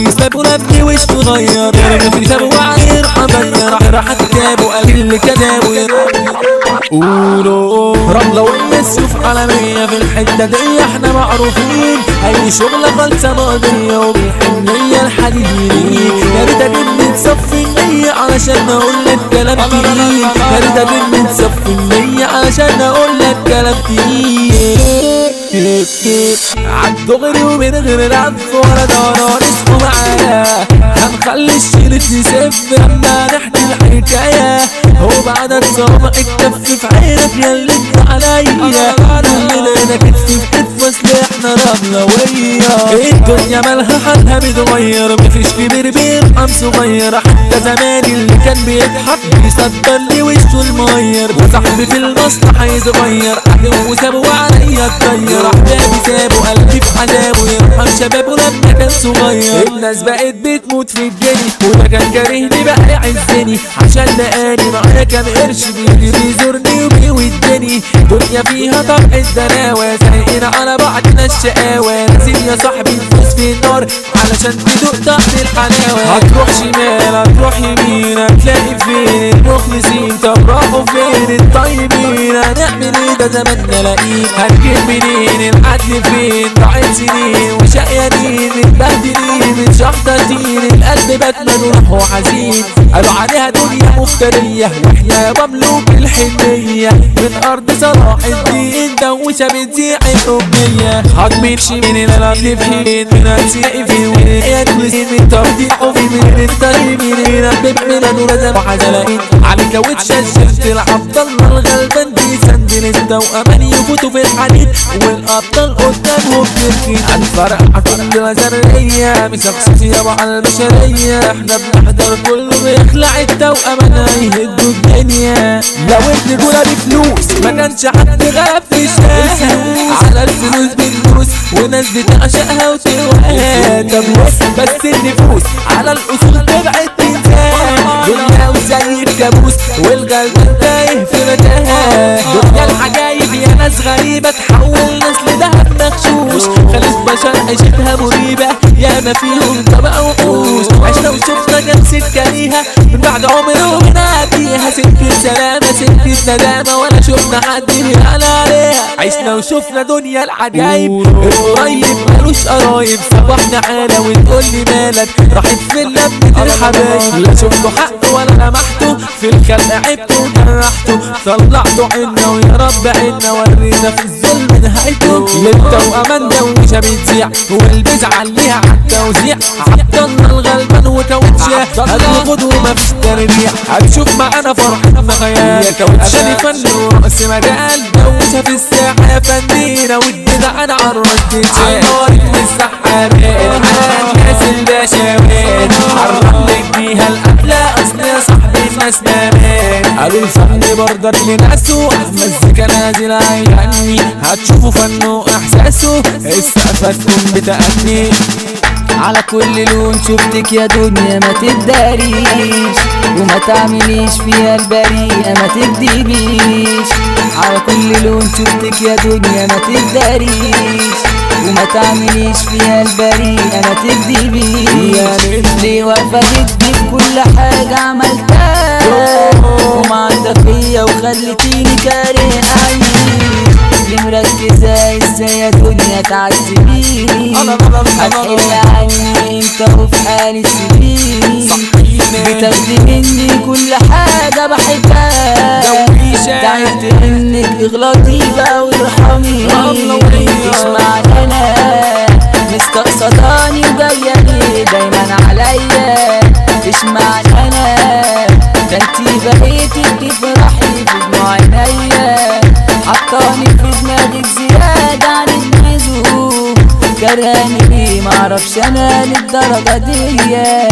بيسابوا لابني وش تغير في سابوا وعير حضير راح كتابه قال اللي كتابه قولوا رملة والسيوف عالمية في الحتة دي احنا معروفين اي شغلة خالصة مقضية وبالحنية الحديدين يا ريت اجيب تصفي النية علشان اقول لك كلام تقيل يا ريت اجيب تصفي النية علشان اقول لك كلام تقيل عالدغري ومن غير العف ولا دوران اسمه معايا هنخلي الشريط يسف لما نحكي الحكاية وبعد الصوابع الكف في عينك ياللي انت عليا كلنا كتف في كتف اصل احنا رملوية الدنيا مالها حالها بيتغير مفيش كبير بيرحم صغير حتى زماني اللي كان بيضحك بيصدر لي وشه المغير وصاحبي في المصلحة يتغير عدو وسابه عليا اتغير احبابي سابوا قلبي في عذابه يرحم شبابه لما كان صغير الناس بقت بتموت في الجني وده كان كارهني بقى يعزني عشان لقاني معايا كام قرش بيجي بيزورني وبيودني دنيا فيها طبع الدناوة سايقين على بعضنا الشقاوة نسيب يا صاحبي نفوس في النار علشان تدوق طعم الحلاوة هتروح شمال هتروح يمين هتلاقي فين المخلصين طب راحوا فين الطيبين هنعمل ايه ده زماننا لاقيين هنجيب منين العدل فين ضاعت سنين وشقيانين متبهدلين متشحططين القلب بات مجروح وحزين قالوا عليها دنيا مفترية واحنا يا مملوك الحنية من ارض صلاح الدين دوشة بتذيع الأغنية هتمشي من الأرض فين من هتلاقي فين ويتوزين من تفضيح وفي من الطيبين نبب من الرزم وحزلقين عليك وتشجرت العبد الله الغلبان بيسندل التوأمان يفوتوا في الحديد والأبطال قدامهم بيركين الفرق كل ذرية مش شخصية مع البشرية احنا بنحضر كله بيخلع التوأمان هيهدوا الدنيا لو الرجولة دي فلوس ما كانش حد غاب في الشارع على الفلوس بندوس وناس بتعشقها وتهواها طب بس النفوس على الأصول تبعت تنساها دنيا وزي الكابوس والغلبان تايه في متاهة دنيا الحجايب يا ناس غريبة تحول ناس لدهب مغشوش خلت بشر عيشتها مريبة ياما فيهم طبقة وحوش عشنا وشفنا كام سكة ليها من بعد عمر وبنعديها سكة سلامة سكة ندامة ولا شفنا حد بيقال عليها عشنا وشفنا دنيا العجايب القريب مالوش قرايب صبحنا حالة وتقولي مالك راحت فين لمة الحبايب لا شفتوا حق ولا لمحته في الخلق عبته وجرحته طلعته عنا ويا رب عنا ورينا في الظلم نهايته للتوأمان دوشة بتذيع والبزعل ليها عالتوزيع عبدالله الغلبان وكاوتشاه هتاخد وما فيش تربيع هتشوف معانا فرحتنا خيال عشان يفن ورقص مجال دوشة في الساحة يا فنينا والجدعان عالراس تتشال عالنارك من السحابين على الناس البشاوين عالرملك بيها القتلة اصل يا صاحبي الناس مامين قالوا الفن بردر لناسه مزيكا نازل هيغني هتشوفوا فنه واحساسه السقفة تكون بتأني على كل لون شفتك يا دنيا ما تداريش وما تعمليش فيها البريئة ما تكدبيش على كل لون شفتك يا دنيا ما تداريش وما تعمليش فيها البريئة ما تكدبيش ليه واقفة ضدي في كل حاجة عملتها ومعدة فيا وخلتيني كاره عيني ليه مركزة ازاي يا دنيا تعذبيني هتحل عني انت وفي حالي تسيبيني بتاخدي مني كل حاجة بحبها تعبت منك اغلطي بقى وارحمي مش معنى مستقصداني وجاية ليه دايما عليا مش معنى ده انتي بقيتي بتفرحي بدموع عينيا حطاني في دماغك زيادة عن اللزوم كرهاني ليه معرفش انا للدرجة دي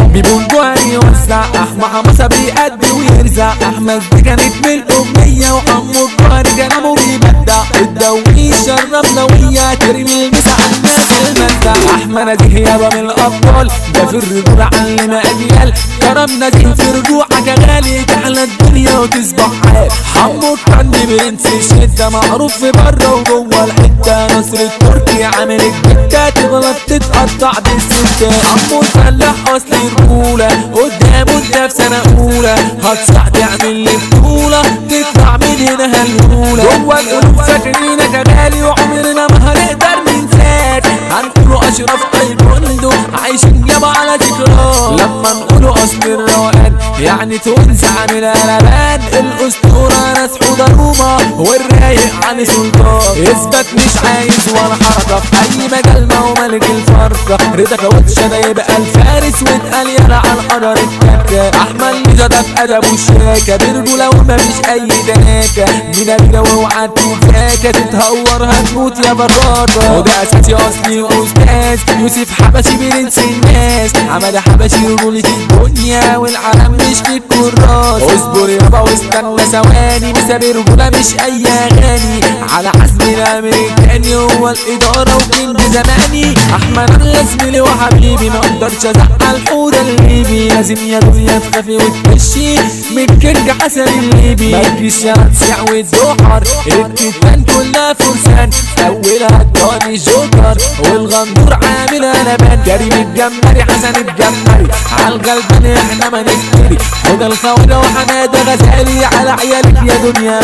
بيبون جوعي يوزع احمى حماسة بيأدي ويرزع احمد دي كانت من الأغنية وحمو الجوهري جنبه بيبدع الدويشة الرملوية ترمي المسا على الناس المنزع الساعة. احمد نزيه يابا من الابطال، ده في الرجولة علم اجيال. كرم نزيه في رجوعك يا غالي تحلى الدنيا وتصبح عال. حمو الطني برنس الشدة معروف في بره وجوه الحتة. نصر التركي عامل الجدة تغلط تتقطع بالستة. حمو الفلاح اصلي رجولة قدامه انت في سنة اولى. هتصح تعمل لي بطولة تطلع من هنا هالهولة. جوه القلوب فاكرينك يا غالي وعمرنا ما هنقدر ننساك. هنقولوا اشرف ايكوندو عايشين يابا على ذكراك. لما نقولوا اصل الروقان يعني تونس عامل قلبان. الاسطورة ناس حضرومة والرايق علي سلطان. اثبت مش عايز ولا حركة في اي مجال ما هو ملك الفرقة. رضا كاوتشة ده يبقى الفارس واتقال يلا على القدر التكة. احمد نجا ده في ادبه الشاكة برجولة ومفيش اي دناكة. مينا بينا واوعى تنساكة تتهور هتموت يا براكة. وده اساسي اصلي استاذ يوسف حبشي برنس الناس. حمادة حبشي رجولة الدنيا والعالم مش في الكراس. اصبر يابا واستنى ثواني بسبب رجولة مش اي اغاني. على حسب الامريكاني هو الادارة وكينج زماني. احمد الله زميلي وحبيبي ما اقدرش ازعل حورة الليبي. لازم يا دنيا تخافي وتمشي من كينج حسن الليبي. ما تجيش يا تسيع وتزحر الكتان كلها فرسان. اولها الداني جوكر والغندور عامل قلبان. كريم الجمري حسن الجمري عالغلبان احنا ما نفتري. هدى الخواجة وحمادة غزالي على عيالك يا دنيا.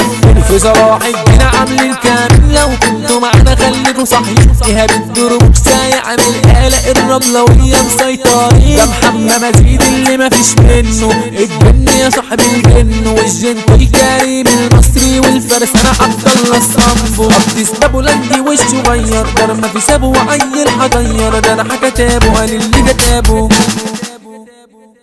في صلاح الدين عاملين كامل لو كنتوا معانا خليكوا صاحيين. ايهاب الدروب سايع عامل قلق الرملة وهي مسيطرين. ده محمد مزيد اللي مفيش منه الجن يا صاحب الجن. والجن الكريم المصري والفرسانة عبد الله الصنبو. قبض سبابه لندي والصغير ده ما في سابه وعيل حضير. ده انا حكتابه قال اللي كتابه.